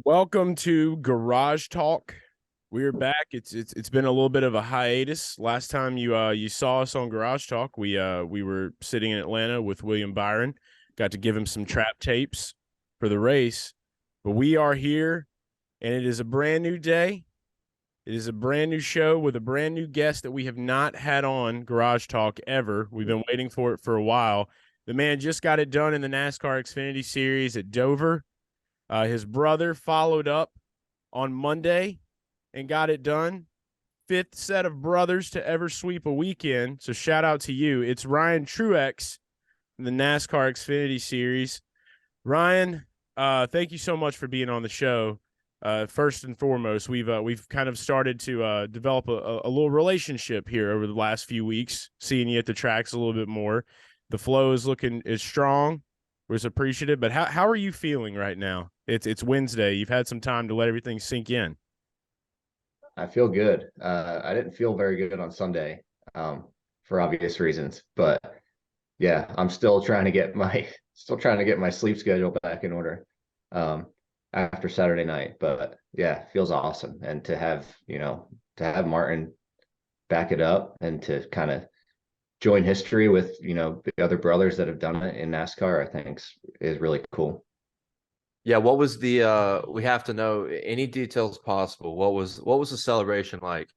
Welcome to Garage Talk. We're back. It's been a little bit of a hiatus. Last time you saw us on Garage Talk, we were sitting in Atlanta with William Byron. Got to give him some trap tapes for the race. But we are here, and it is a brand new day. It is a brand new show with a brand new guest that we have not had on Garage Talk ever. We've been waiting for it for a while. The man just got it done in the NASCAR Xfinity Series at Dover. His brother followed up on Monday and got it done. Fifth set of brothers to ever sweep a weekend. So shout out to you. It's Ryan Truex in the NASCAR Xfinity Series. Ryan, thank you so much for being on the show. First and foremost, we've kind of started to develop a little relationship here over the last few weeks, seeing you at the tracks a little bit more. The flow is strong. Was appreciative, but how are you feeling right now? It's Wednesday. You've had some time to let everything sink in. I feel good. I didn't feel very good on Sunday, for obvious reasons, but yeah, I'm still trying to get my sleep schedule back in order, um, after Saturday night. But yeah, it feels awesome. And to have Martin back it up and to kind of join history with, the other brothers that have done it in NASCAR, I think is really cool. Yeah, what was the we have to know any details possible. What was the celebration like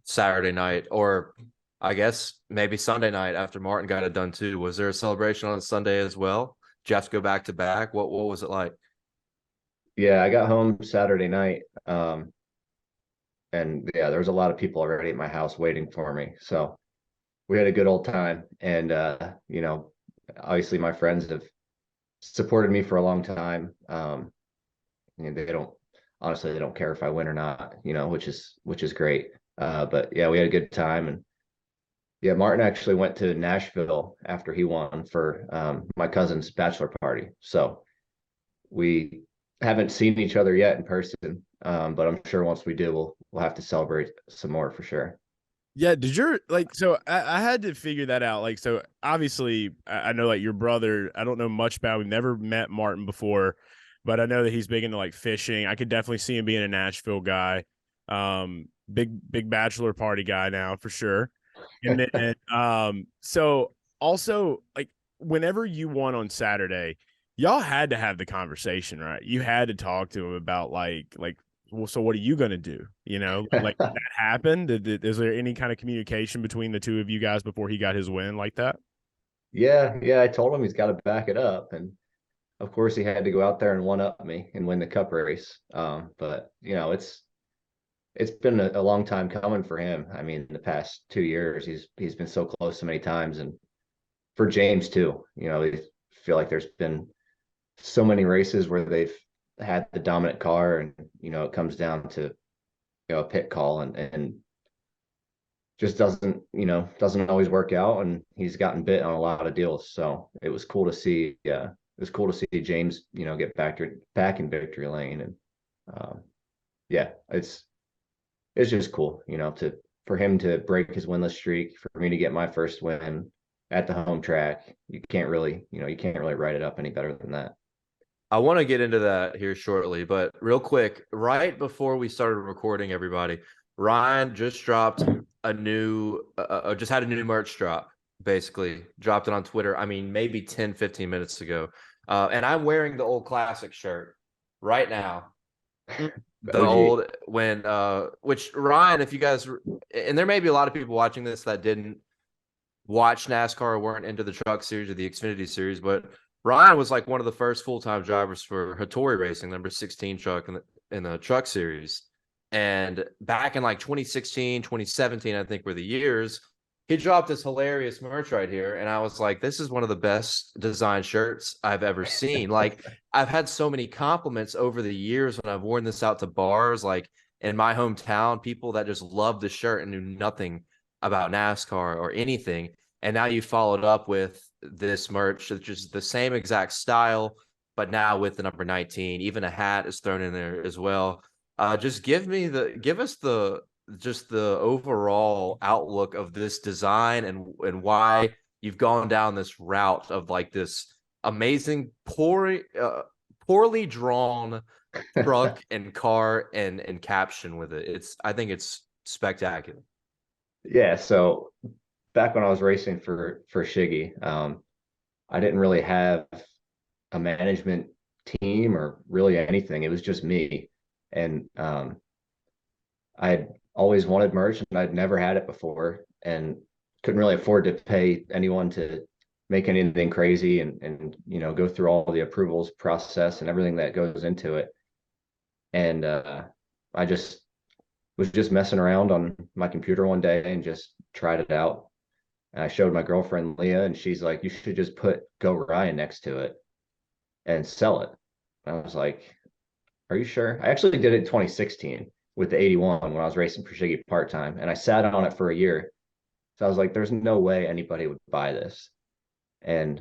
Saturday night, or I guess maybe Sunday night after Martin got it done too? Was there a celebration on Sunday as well? Did you have to go back to back? What was it like? Yeah, I got home Saturday night. And yeah, there was a lot of people already at my house waiting for me. So we had a good old time. And obviously my friends have supported me for a long time. And they don't care if I win or not, which is great. But yeah, we had a good time. And yeah, Martin actually went to Nashville after he won for my cousin's bachelor party. So we haven't seen each other yet in person. But I'm sure once we do, we'll have to celebrate some more for sure. Yeah, did your so I had to figure that out. So obviously I know your brother, I don't know much about him. We've never met Martin before, but I know that he's big into fishing. I could definitely see him being a Nashville guy. Big bachelor party guy now for sure. And then so also whenever you won on Saturday, y'all had to have the conversation, right? You had to talk to him about well, so what are you gonna do? That happened. Is there any kind of communication between the two of you guys before he got his win like that? Yeah, I told him he's got to back it up, and of course he had to go out there and one up me and win the cup race. But it's been a long time coming for him. I mean, the past 2 years, he's been so close so many times, and for James too. I feel like there's been so many races where they've had the dominant car, and it comes down to a pit call, and just doesn't always work out, and he's gotten bit on a lot of deals. So it was cool to see. Yeah, it was cool to see James, get back in victory lane, and yeah, it's just cool, for him to break his winless streak, for me to get my first win at the home track. You can't really write it up any better than that. I want to get into that here shortly, but real quick, right before we started recording, everybody, Ryan just dropped just had a new merch drop, basically. Dropped it on Twitter. I mean, maybe 10, 15 minutes ago. And I'm wearing the old classic shirt right now. The OG. old which Ryan, if you guys, and there may be a lot of people watching this that didn't watch NASCAR or weren't into the truck series or the Xfinity series, but Ryan was like one of the first full-time drivers for Hattori Racing, number 16 truck in the truck series. And back in 2016, 2017, I think were the years, he dropped this hilarious merch right here. And I was like, this is one of the best design shirts I've ever seen. I've had so many compliments over the years when I've worn this out to bars, in my hometown, people that just loved the shirt and knew nothing about NASCAR or anything. And now you followed up with this merch, which is the same exact style, but now with the number 19. Even a hat is thrown in there as well. Just give us the overall outlook of this design, and why you've gone down this route of this amazing, poorly drawn truck and car and caption with it. I think it's spectacular. Yeah, so back when I was racing for Shiggy, I didn't really have a management team or really anything. It was just me. And I had always wanted merch and I'd never had it before and couldn't really afford to pay anyone to make anything crazy and go through all the approvals process and everything that goes into it. And I just was just messing around on my computer one day and just tried it out. And I showed my girlfriend Leah, and she's like, "You should just put Go Ryan next to it and sell it." And I was like, "Are you sure?" I actually did it in 2016 with the 81 when I was racing for Shiggy part time, and I sat on it for a year. So I was like, "There's no way anybody would buy this." And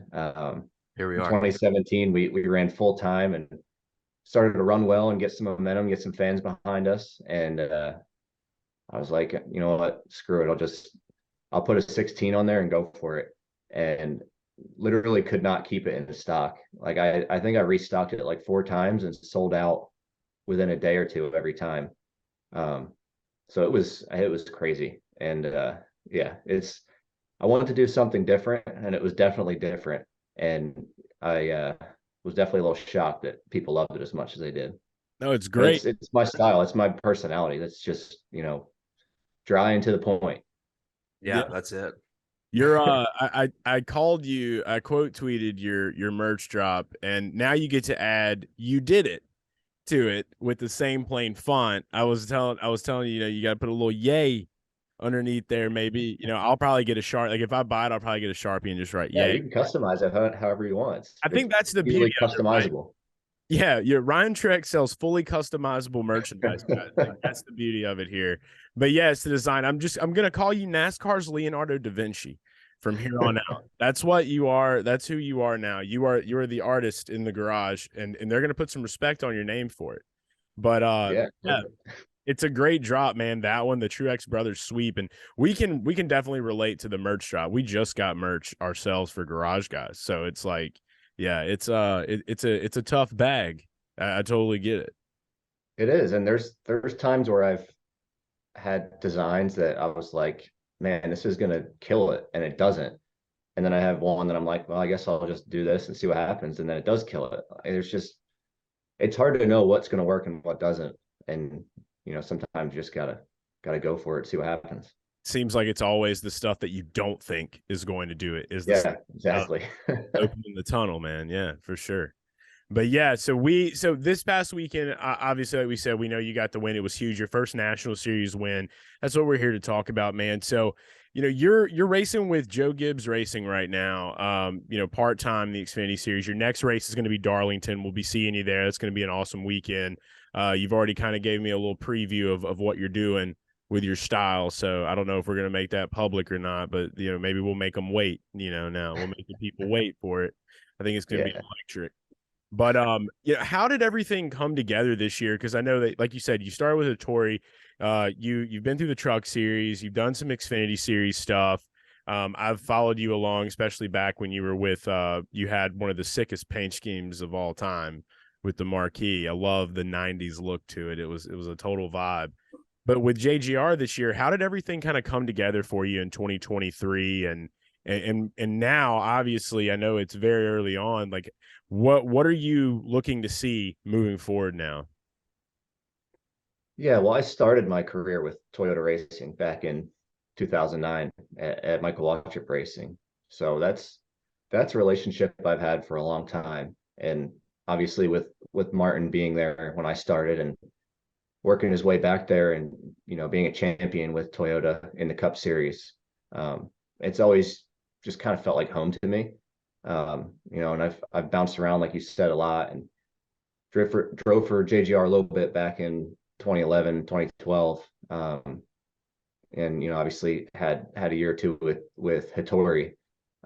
Here we in are. 2017, we ran full time and started to run well and get some momentum, get some fans behind us. And I was like, you know what, screw it. I'll put a 16 on there and go for it. And literally could not keep it in stock. Like I think I restocked it like 4 times and sold out within a day or two of every time. So it was crazy. And yeah, I wanted to do something different and it was definitely different. And I was definitely a little shocked that people loved it as much as they did. No, it's But great. it's my style, it's my personality. That's just, dry and to the point. Yeah, that's it. You're I called you, I quote tweeted your merch drop, and now you get to add "you did it" to it with the same plain font. I was telling you, you got to put a little yay underneath there. Maybe, I'll probably get a Sharp. Like if I buy it, I'll probably get a Sharpie and just write Yeah, yay. you can customize it however you want. I It's think that's the beauty easily of it, right? customizable. Yeah, Ryan Truex sells fully customizable merchandise, guys. Like, that's the beauty of it here. But yeah, it's the design. I'm gonna call you NASCAR's Leonardo da Vinci from here on out. That's what you are. That's who you are now. You are the artist in the garage, and they're gonna put some respect on your name for it. But Yeah, yeah, it's a great drop, man. That one, the Truex brothers sweep, and we can definitely relate to the merch drop. We just got merch ourselves for Garage Guys, so it's like, yeah, it's a tough bag. I totally get it. it is. And there's times where I've had designs that I was like, man, this is gonna kill it, and it doesn't. And then I have one that I'm like, well, I guess I'll just do this and see what happens, and then it does kill it. It's hard to know what's gonna work and what doesn't. And sometimes you just gotta go for it, see what happens. Seems like it's always the stuff that you don't think is going to do it is the Yeah, stuff exactly. opening the tunnel, man. Yeah, for sure. But yeah, so this past weekend, obviously, like we said, we know you got the win. It was huge, your first national series win. That's what we're here to talk about, man. So, you're racing with Joe Gibbs Racing right now. Part time the Xfinity Series. Your next race is going to be Darlington. We'll be seeing you there. It's going to be an awesome weekend. You've already kind of gave me a little preview of what you're doing with your style. So I don't know if we're going to make that public or not, but maybe we'll make them wait. Now we'll make the people wait for it. I think it's going to be Yeah. electric. But how did everything come together this year? Because I know that, like you said, you started with a Tory. You've been through the Truck Series. You've done some Xfinity Series stuff. I've followed you along, especially back when you were with. You had one of the sickest paint schemes of all time with the marquee. I love the '90s look to it. It was a total vibe. But with JGR this year, how did everything kind of come together for you in 2023? And now, obviously, I know it's very early on. Like, what are you looking to see moving forward now? Yeah, well, I started my career with Toyota Racing back in 2009 at Michael Waltrip Racing. So that's a relationship I've had for a long time. And obviously with Martin being there when I started and working his way back there and being a champion with Toyota in the Cup Series, it's always just kind of felt like home to me. And I've bounced around like you said a lot and drove for JGR a little bit back in 2011, 2012. And obviously had a year or two with Hattori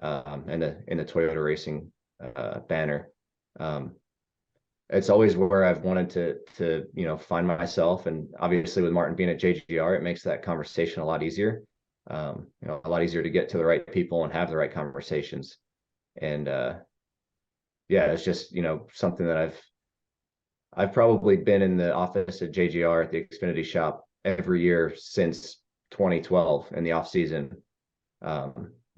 in the Toyota Racing banner. It's always where I've wanted to find myself, and obviously with Martin being at JGR, it makes that conversation a lot easier. A lot easier to get to the right people and have the right conversations. And yeah, it's just something that I've probably been in the office at JGR at the Xfinity shop every year since 2012 in the off season.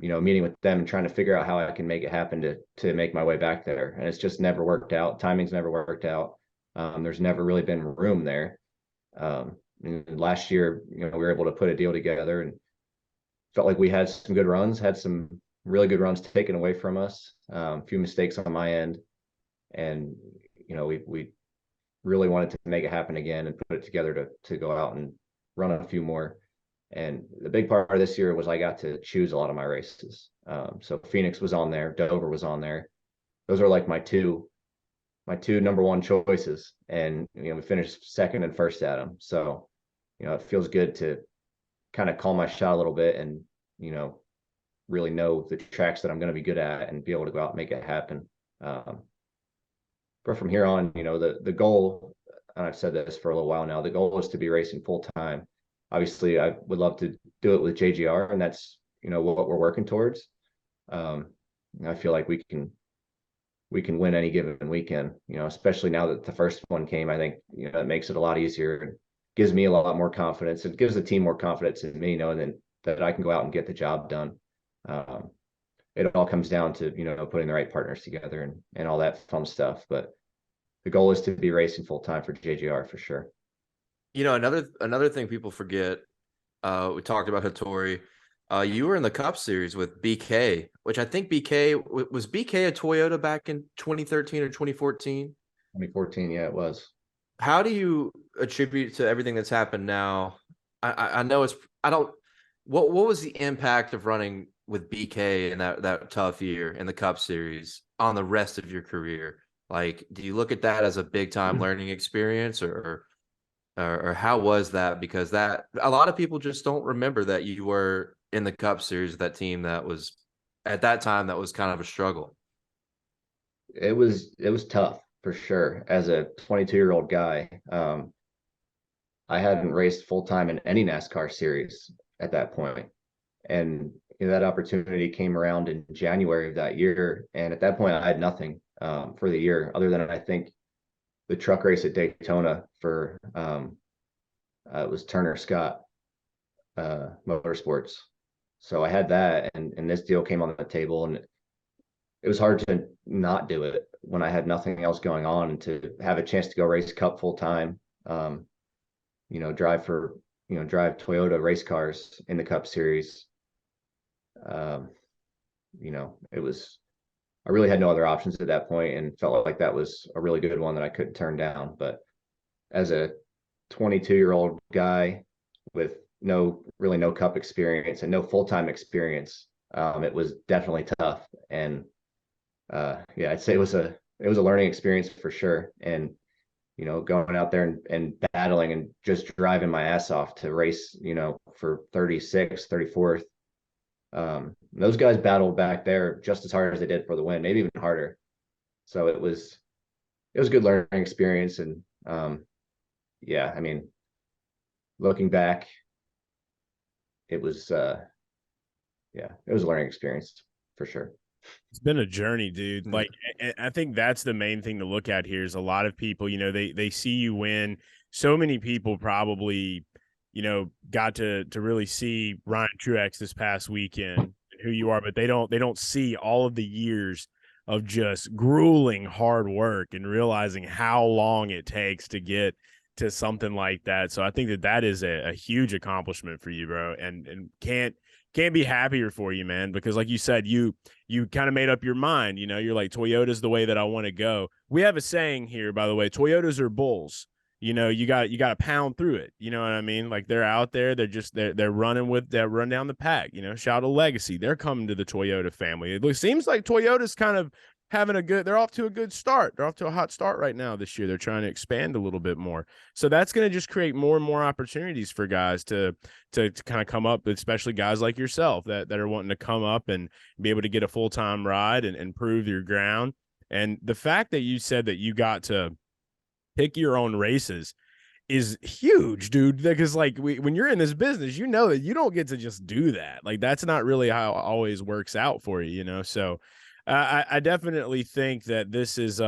Meeting with them and trying to figure out how I can make it happen to make my way back there. And it's just never worked out. Timing's never worked out. There's never really been room there. And last year, we were able to put a deal together and felt like we had some good runs, had some really good runs taken away from us. A few mistakes on my end, and we really wanted to make it happen again and put it together to go out and run a few more. And the big part of this year was I got to choose a lot of my races. So Phoenix was on there, Dover was on there. Those are like my two number one choices. And we finished second and first at them. So it feels good to kind of call my shot a little bit and really know the tracks that I'm going to be good at and be able to go out and make it happen. But from here on, the goal, and I've said this for a little while now, the goal is to be racing full time. Obviously, I would love to do it with JGR, and that's what we're working towards. I feel like we can win any given weekend. Especially now that the first one came, I think it makes it a lot easier and gives me a lot more confidence. It gives the team more confidence in me, knowing that I can go out and get the job done. It all comes down to putting the right partners together and all that fun stuff. But the goal is to be racing full time for JGR for sure. Another thing people forget, we talked about Hattori. You were in the Cup Series with BK, which I think was BK a Toyota back in 2013 or 2014? 2014, yeah, it was. How do you attribute to everything that's happened now? I know what was the impact of running with BK in that tough year in the Cup Series on the rest of your career? Like, do you look at that as a big time learning experience or how was that? Because that a lot of people just don't remember that you were in the Cup Series, that team that was at that time that was kind of a struggle. It was tough for sure. As a 22-year-old guy, I hadn't raced full time in any NASCAR series at that point, and that opportunity came around in January of that year. And at that point, I had nothing for the year other than I think the truck race at Daytona for it was Turner Scott Motorsports. So I had that, and this deal came on the table, and it was hard to not do it when I had nothing else going on, and to have a chance to go race Cup full time, drive Toyota race cars in the Cup Series. It was, I really had no other options at that point and felt like that was a really good one that I couldn't turn down. But as a 22-year-old guy with no Cup experience and no full-time experience, it was definitely tough. And I'd say it was a learning experience for sure. And going out there and battling and just driving my ass off to race, for 36th, 34th. Those guys battled back there just as hard as they did for the win, maybe even harder. So it was a good learning experience. And I mean, looking back, it was it was a learning experience for sure. It's been a journey, dude. Like, I think that's the main thing to look at here is a lot of people, they see you win. So many people probably, got to really see Ryan Truex this past weekend and who you are, but they don't see all of the years of just grueling hard work and realizing how long it takes to get to something like that. So I think that is a huge accomplishment for you, bro, and can't be happier for you, man, because like you said, you kind of made up your mind. You're like, Toyota's the way that I want to go. We have a saying here, by the way, Toyotas are bulls. You got to pound through it. You know what I mean? Like, they're out there, they're running they run down the pack. Shout out Legacy, they're coming to the Toyota family. It seems like Toyota's kind of they're off to a good start. They're off to a hot start right now this year. They're trying to expand a little bit more. So that's going to just create more and more opportunities for guys to kind of come up, especially guys like yourself that are wanting to come up and be able to get a full-time ride and prove your ground. And the fact that you said that you got to pick your own races is huge, dude, because like when you're in this business, that you don't get to just do that. Like, that's not really how it always works out for you, so I definitely think that this is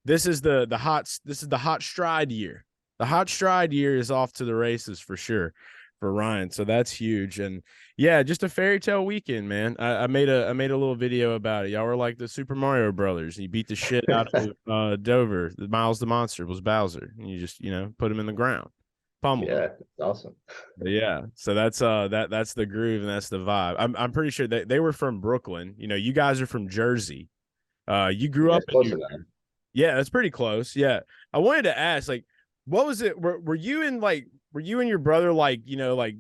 this is the hot stride year. The hot stride year is off to the races for sure for Ryan. So that's huge. And yeah, just a fairy tale weekend, man. I made a little video about it. Y'all were like the Super Mario Brothers. You beat the shit out of Dover. Miles the Monster was Bowser. And you just, put him in the ground. Pummel. Yeah, it's awesome. But yeah, so that's that's the groove and that's the vibe. I'm pretty sure they were from Brooklyn. You guys are from Jersey. You grew Yeah, up it's close in enough. Yeah, that's pretty close. Yeah. I wanted to ask, like, what was it? Were you and your brother like, like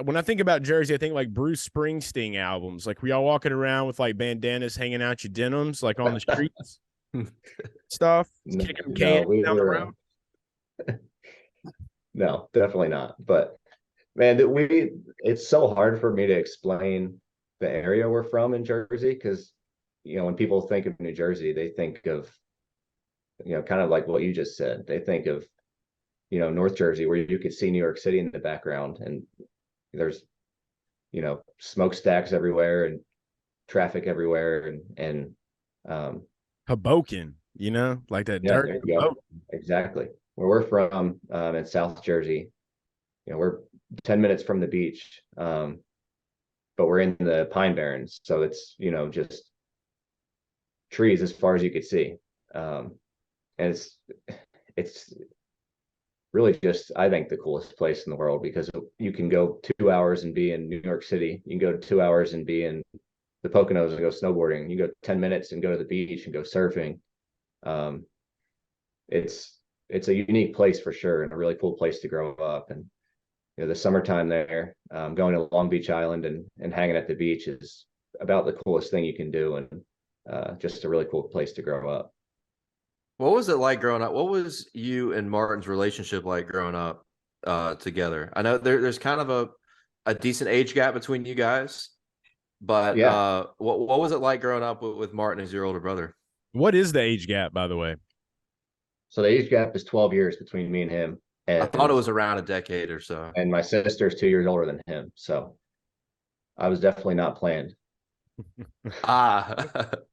when I think about Jersey, I think like Bruce Springsteen albums. Like, were y'all walking around with like bandanas hanging out your denims, like on the streets, stuff, kicking No, cans we down the were road? no, definitely not. But man, it's so hard for me to explain the area we're from in Jersey because when people think of New Jersey, they think of kind of like what you just said. They think of North Jersey, where you could see New York City in the background, and there's smokestacks everywhere and traffic everywhere, and Hoboken, like that yeah, dirt there you go. Hoboken. Exactly. Where we're from, in South Jersey, we're 10 minutes from the beach, but we're in the Pine Barrens, so it's just trees as far as you could see, and it's really just, I think, the coolest place in the world because you can go 2 hours and be in New York City. You can go 2 hours and be in the Poconos and go snowboarding. You go 10 minutes and go to the beach and go surfing. Um, it's a unique place for sure, and a really cool place to grow up. And the summertime there, going to Long Beach Island and hanging at the beach is about the coolest thing you can do, and just a really cool place to grow up. What was it like growing up? What was you and Martin's relationship like growing up together? I know there's kind of a decent age gap between you guys, but Yeah. what was it like growing up with Martin as your older brother? What is the age gap, by the way? So the age gap is 12 years between me and him. I thought it And was around a decade or so. and my sister's 2 years older than him. So I was definitely not planned. Ah,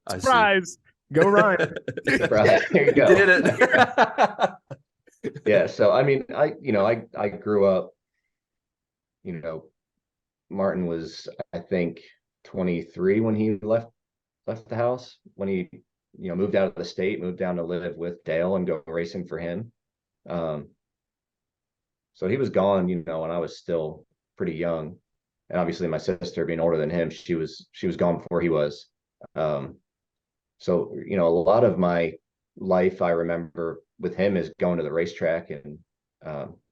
I see. Surprise. Go Ryan. Right, there you go. Did it. Yeah. So I mean, I grew up, Martin was, I think, 23 when he left the house, when he, moved out of the state, moved down to live with Dale and go racing for him. Um, so he was gone, when I was still pretty young. And obviously my sister being older than him, she was gone before he was. So, a lot of my life I remember with him is going to the racetrack and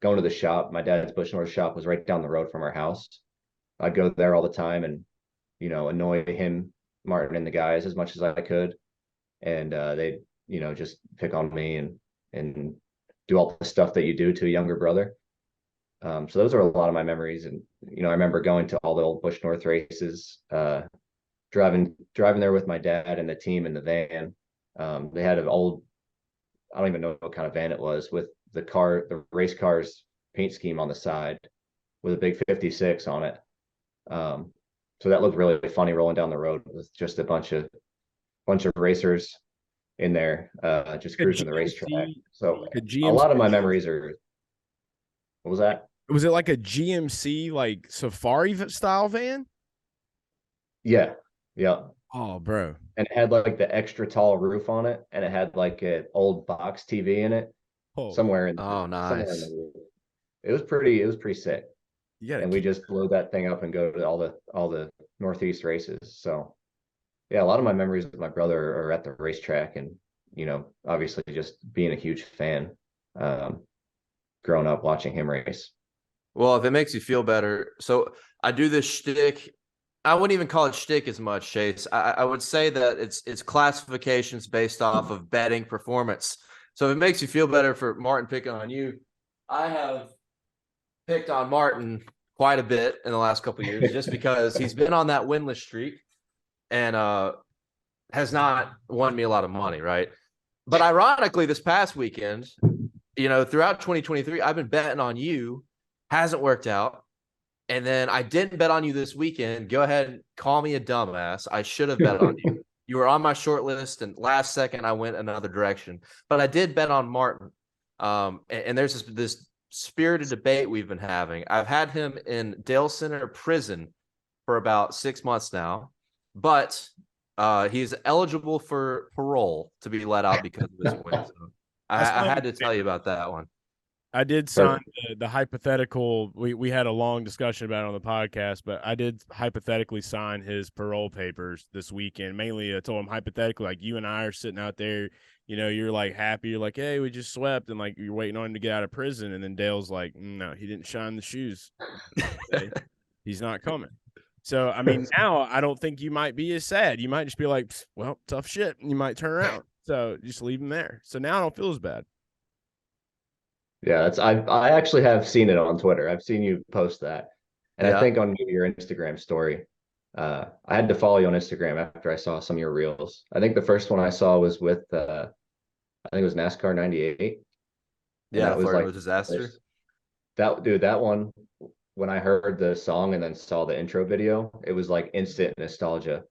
going to the shop. My dad's Bush North shop was right down the road from our house. I'd go there all the time and, annoy him, Martin, and the guys as much as I could. And they'd, just pick on me and do all the stuff that you do to a younger brother. So those are a lot of my memories. And, I remember going to all the old Bush North races, driving there with my dad and the team in the van. They had an old, I don't even know what kind of van it was, with the race car's paint scheme on the side with a big 56 on it. So that looked really funny rolling down the road with just a bunch of racers in there, just cruising the racetrack. So a lot of my memories are, what was that? Was it like a GMC, like safari style van? Yeah. Yeah. Oh, bro. And it had like the extra tall roof on it, and it had like an old box TV in it. Oh, somewhere in Oh, somewhere in nice. the roof. It was pretty sick. you gotta And we just blow that thing up and go to all the Northeast races. So yeah, a lot of my memories with my brother are at the racetrack, and obviously just being a huge fan, growing up watching him race. Well, if it makes you feel better, so I do this shtick. I wouldn't even call it shtick as much, Chase. I would say that it's classifications based off of betting performance. So if it makes you feel better for Martin picking on you, I have picked on Martin quite a bit in the last couple of years just because he's been on that winless streak and has not won me a lot of money, right? But ironically, this past weekend, throughout 2023, I've been betting on you, hasn't worked out. And then I didn't bet on you this weekend. Go ahead and call me a dumbass. I should have bet on you. You were on my short list, and last second I went another direction. But I did bet on Martin. And there's this spirited debate we've been having. I've had him in Dale Center prison for about 6 months now, but he's eligible for parole to be let out because of his win. So I had to tell you about that one. I did sign the hypothetical. We had a long discussion about it on the podcast, but I did hypothetically sign his parole papers this weekend. Mainly, I told him hypothetically, like you and I are sitting out there, you're like happy. You're like, hey, we just swept, and like you're waiting on him to get out of prison. And then Dale's like, no, he didn't shine the shoes. He's not coming. So, I mean, now I don't think you might be as sad. You might just be like, well, tough shit. And you might turn around. So just leave him there. So now I don't feel as bad. Yeah, I actually have seen it on Twitter. I've seen you post that. And Yeah. I think on your Instagram story, I had to follow you on Instagram after I saw some of your reels. I think the first one I saw was with I think it was NASCAR 98. Yeah, that was Florida like disaster. that one, when I heard the song and then saw the intro video, it was like instant nostalgia.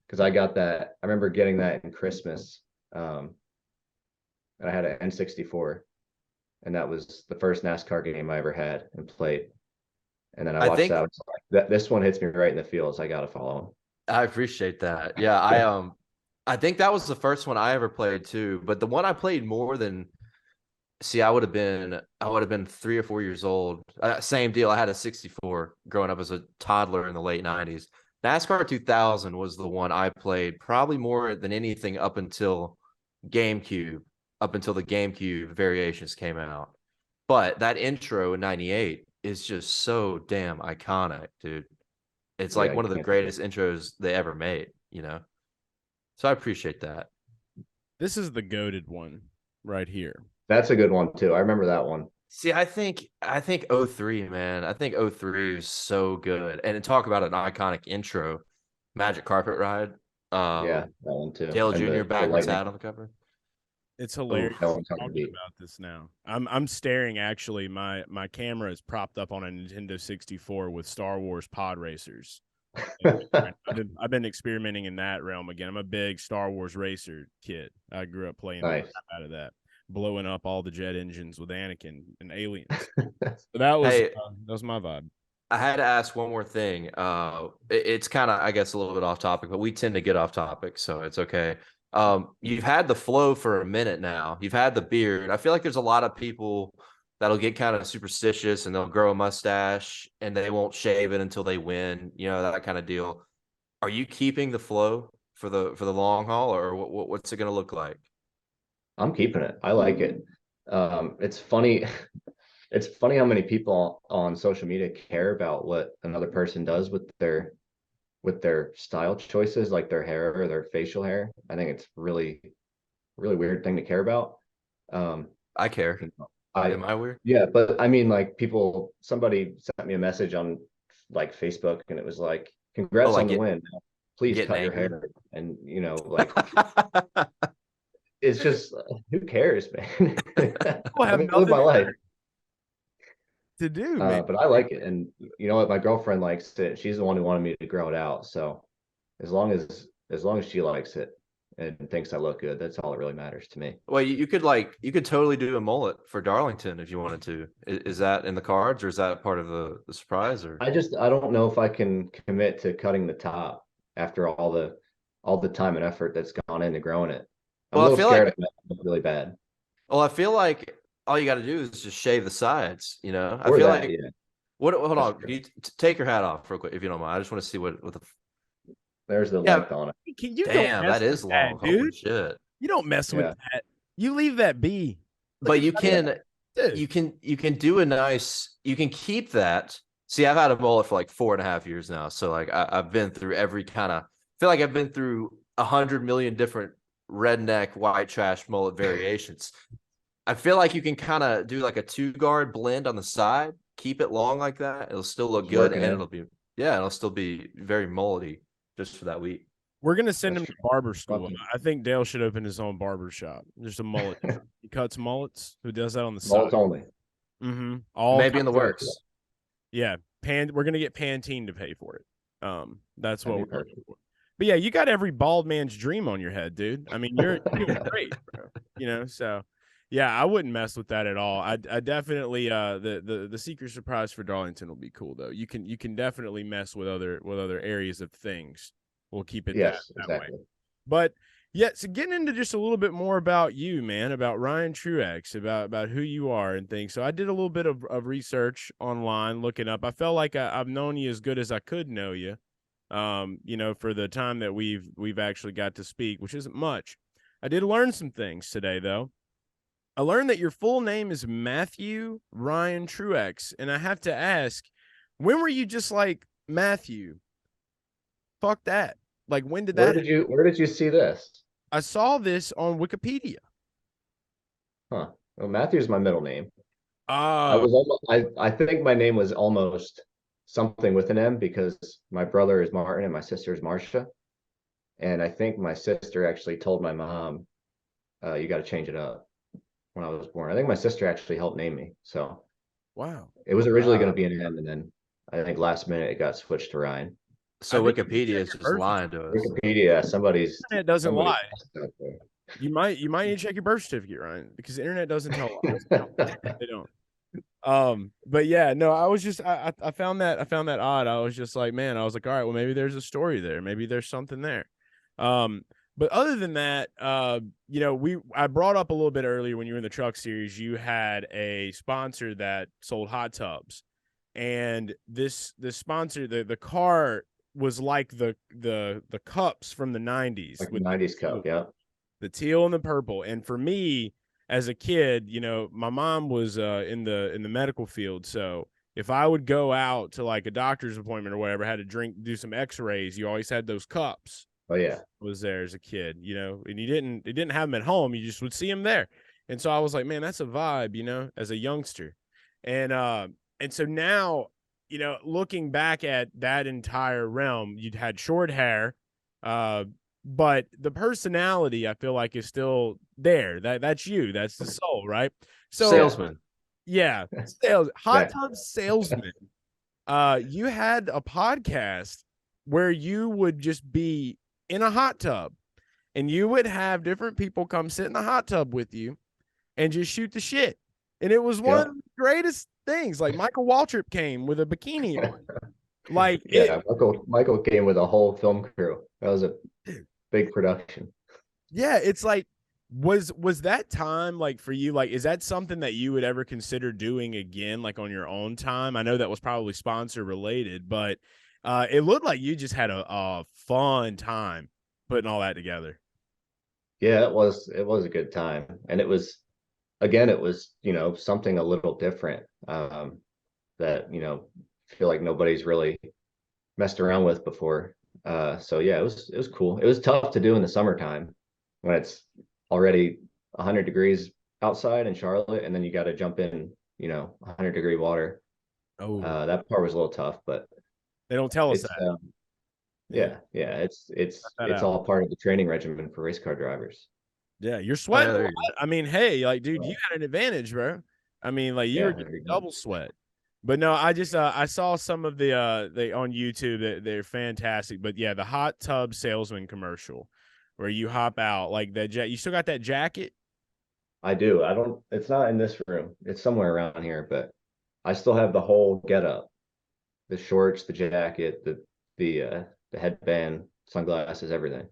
Because I got that, I remember getting that in Christmas. And I had an N64. And that was the first NASCAR game I ever had and played. And then I watched that. I was like, this one hits me right in the feels. I gotta follow him. I appreciate that. Yeah, I think that was the first one I ever played too. But the one I played more than I would have been 3 or 4 years old. Same deal. I had a 64 growing up as a toddler in the late 90s. NASCAR 2000 was the one I played probably more than anything up until GameCube, up until the GameCube variations came out. But that intro in 98 is just so damn iconic, dude. It's like one of the greatest intros they ever made, So I appreciate that. This is the goated one right here. That's a good one too. I remember that one. See, I think 03, man. I think 03 is so good. And talk about an iconic intro, Magic Carpet Ride. Yeah, that one too. Dale Jr. backwards hat on the cover. It's hilarious talking about this now. I'm staring. Actually, my camera is propped up on a Nintendo 64 with Star Wars pod racers. I've been experimenting in that realm again. I'm a big Star Wars racer kid. I grew up playing out of that, blowing up all the jet engines with Anakin and aliens. So that was my vibe. I had to ask one more thing. It's kind of, I guess, a little bit off topic, but we tend to get off topic, so it's okay. You've had the flow for a minute now. You've had the beard. I feel like there's a lot of people that'll get kind of superstitious and they'll grow a mustache and they won't shave it until they win, that kind of deal. Are you keeping the flow for the long haul, or what's it going to look like? I'm keeping it. I like it. It's funny. It's funny how many people on social media care about what another person does with their style choices, like their hair or their facial hair. I think it's really weird thing to care about. I care. Am I weird? Yeah, but I mean, like somebody sent me a message on like Facebook and it was like, congrats on the win. Please cut your hair. And like it's just, who cares, man? I mean, I live my life to do, man. But I like it. And you know what? My girlfriend likes it. She's the one who wanted me to grow it out. So as long as she likes it and thinks I look good, that's all that really matters to me. Well, you could totally do a mullet for Darlington if you wanted to. Is that in the cards, or is that part of the surprise? Or I don't know if I can commit to cutting the top after all the time and effort that's gone into growing it. I'm a little scared it look really bad. Well, I feel like all you got to do is just shave the sides. I feel like. Yeah. Hold on. Can you take your hat off real quick if you don't mind? I just want to see what the. There's the length on it. Damn, that is long, dude. Holy shit! You don't mess with that. You leave that be. But you can do a nice. You can keep that. See, I've had a mullet for like 4.5 years now, so like I've been through every kind of. Feel like I've been through 100 million different redneck white trash mullet variations. I feel like you can kind of do like a 2-guard blend on the side, keep it long like that. It'll still look good, and it'll still be very mullety just for that week. We're gonna send him to barber school. I think Dale should open his own barber shop. Just a mullet. He cuts mullets. Who does that on the side? Mullets only. Mm-hmm. All maybe in the works. Yeah, we're gonna get Pantene to pay for it. That's what we're working for. But yeah, you got every bald man's dream on your head, dude. I mean, you're doing great, bro. So yeah, I wouldn't mess with that at all. I definitely the secret surprise for Darlington will be cool though. You can definitely mess with other areas of things. We'll keep it Yes, that way. exactly. But yeah, so getting into just a little bit more about you, man, about Ryan Truex, about who you are and things. So I did a little bit of research online, looking up. I felt like I've known you as good as I could know you. For the time that we've actually got to speak, which isn't much. I did learn some things today, though. I learned that your full name is Matthew Ryan Truex, and I have to ask, when were you just like Matthew? Fuck that! Like, when did that? Where did you see this? I saw this on Wikipedia. Huh. Well, Matthew's my middle name. Oh, I think my name was almost something with an M because my brother is Martin and my sister is Marcia. And I think my sister actually told my mom, you got to change it up when I was born. I think my sister actually helped name me. So wow. it was originally going Wow. to be an M, and then I think last minute it got switched to Ryan. So I think you Wikipedia check is your just birth lying to us. Wikipedia, internet doesn't somebody's lie. out there. You might need to check your birth certificate, Ryan, because the internet doesn't tell lies. They don't. But yeah, no, I was just I found that odd. I was just like, man, I was like, all right, well, maybe there's a story there. Maybe there's something there. But other than that, I brought up a little bit earlier when you were in the truck series, you had a sponsor that sold hot tubs. And this sponsor, the car was like the cups from the 90s Like the with 90s Cup, yeah. the teal and the purple. And for me, as a kid, my mom was in the medical field, so if I would go out to like a doctor's appointment or whatever, had to do some X-rays, you always had those cups. Oh yeah. Was there as a kid, and you didn't have them at home. You just would see them there, and so I was like, man, that's a vibe, as a youngster, and so now, looking back at that entire realm, you'd had short hair, but the personality I feel like is still there. That's you. That's the soul, right? So Salesman. yeah, hot tub salesman. You had a podcast where you would just be in a hot tub and you would have different people come sit in the hot tub with you and just shoot the shit. And it was one of the greatest things. Like Michael Waltrip came with a bikini on. Like yeah, Michael came with a whole film crew. That was a big production. Yeah, it's like was that time like for you, like is that something that you would ever consider doing again, like on your own time? I know that was probably sponsor related, but it looked like you just had a fun time putting all that together. Yeah, it was a good time. And it was something a little different that, feel like nobody's really messed around with before. So yeah, it was cool. It was tough to do in the summertime when it's already 100 degrees outside in Charlotte, and then you got to jump in, 100-degree water. Oh, That part was a little tough, but they don't tell us it's that. yeah, it's all part of the training regimen for race car drivers. Yeah, you're Oh, sweating yeah, a lot. I mean, hey, like, dude, you had an advantage, bro. I mean, like, you were getting double sweat. But no, I just I saw some of the on YouTube that they're fantastic. But yeah, the hot tub salesman commercial where you hop out like that. You still got that jacket? I do. It's not in this room. It's somewhere around here, but I still have the whole get up. The shorts, the jacket, the headband, sunglasses, everything.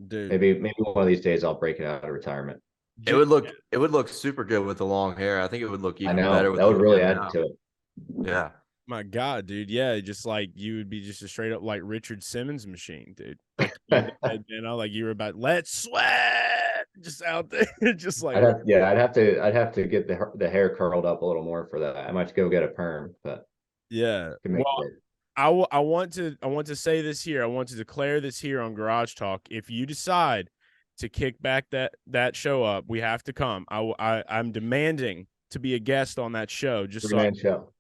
Dude. Maybe one of these days I'll break it out of retirement. It would look super good with the long hair. I think it would look I even know better with that would the really trim add now. to it. Yeah. My God, dude. Yeah, just like you would be just a straight up like Richard Simmons machine, dude. Like you were about let's sweat just out there. Just like I'd have to get the hair curled up a little more for that. I might go get a perm, but yeah. Well, I want to say this here. I want to declare this here on Garage Talk. If you decide to kick back that show up, we have to come. I'm demanding to be a guest on that show. Just so show.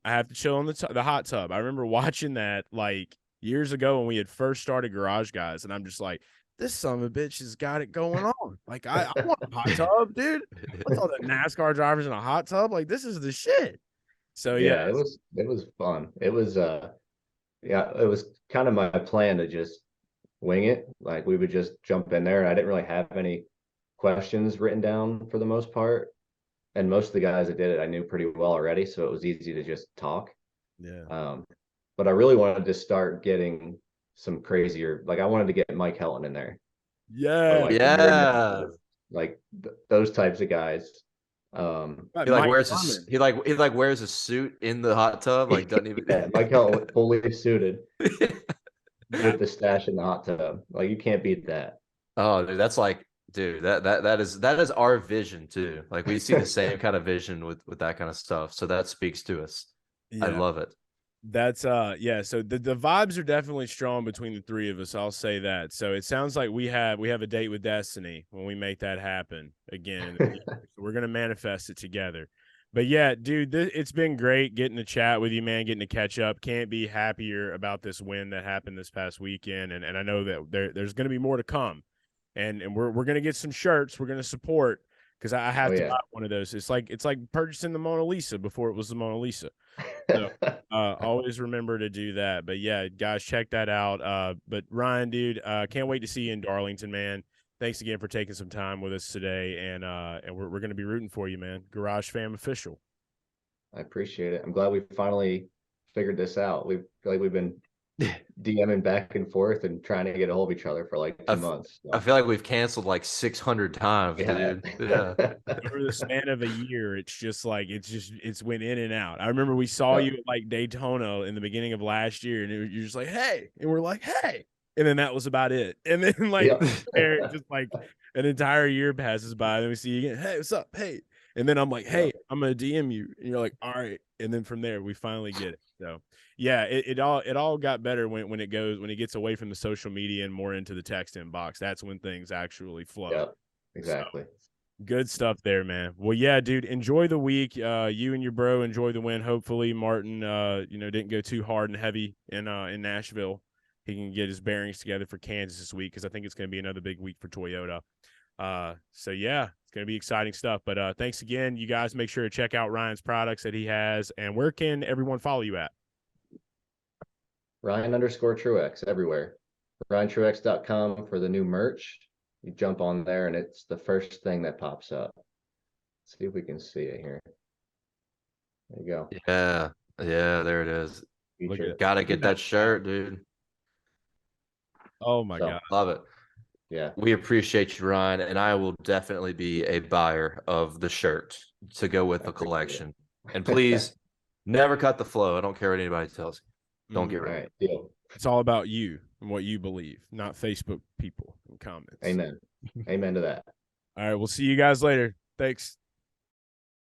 I have to chill in the hot tub. I remember watching that like years ago when we had first started Garage Guys, and I'm just like, this son of a bitch has got it going on. Like I want a hot tub, dude. What's all the NASCAR drivers in a hot tub? Like this is the shit. So yeah, it was fun. It was it was kind of my plan to just wing it. Like we would just jump in there. I didn't really have any questions written down for the most part. And most of the guys that did it, I knew pretty well already. So it was easy to just talk. Yeah. But I really wanted to start getting some crazier, like I wanted to get Mike Helton in there. Or Yeah. like Yeah. those types of guys. He Mike wears Norman. he wears a suit in the hot tub, like doesn't even Yeah, Mike Helton fully suited with the stash in the hot tub. Like you can't beat that. Oh, dude, that's like, dude, that is our vision too. Like we see the same kind of vision with that kind of stuff. So that speaks to us. I Yeah. love it. That's yeah, so the vibes are definitely strong between the three of us. I'll say that. So it sounds like we have a date with destiny when we make that happen again. We're gonna manifest it together. But yeah, dude, it's been great getting to chat with you, man, getting to catch up. Can't be happier about this win that happened this past weekend. And I know that there's gonna be more to come. And we're gonna get some shirts. We're gonna support because I have to buy one of those. It's like purchasing the Mona Lisa before it was the Mona Lisa. So always remember to do that. But yeah, guys, check that out. But Ryan, dude, can't wait to see you in Darlington, man. Thanks again for taking some time with us today, and we're gonna be rooting for you, man. Garage Fam official. I appreciate it. I'm glad we finally figured this out. We feel like we've been DMing back and forth and trying to get a hold of each other for like 2 months. So. I feel like we've canceled like 600 times, dude. Yeah. Over the span of a year, it's just like it's went in and out. I remember we saw you at like Daytona in the beginning of last year, and you're just like, hey, and we're like, hey, and then that was about it. And then like just like an entire year passes by, and then we see you again. Hey, what's up? Hey, and then I'm like, hey, I'm gonna DM you, and you're like, all right. And then from there, we finally get it. So yeah, it all got better when it gets away from the social media and more into the text inbox. That's when things actually flow. Yep, exactly. So, good stuff there, man. Well, yeah, dude, enjoy the week. You and your bro enjoy the win. Hopefully Martin didn't go too hard and heavy in Nashville. He can get his bearings together for Kansas this week because I think it's going to be another big week for Toyota. So yeah, it's going to be exciting stuff. But thanks again. You guys make sure to check out Ryan's products that he has. And where can everyone follow you at? Ryan_Truex everywhere. RyanTruex.com for the new merch. You jump on there and it's the first thing that pops up. Let's see if we can see it here. There you go. Yeah, there it is. Gotta get that shirt, dude. Oh my God. Love it. Yeah. We appreciate you, Ryan, and I will definitely be a buyer of the shirt to go with the collection. And please never cut the flow. I don't care what anybody tells you. Don't get rid of it. Deal. It's all about you and what you believe, not Facebook people and comments. Amen. Amen to that. All right, we'll see you guys later. Thanks.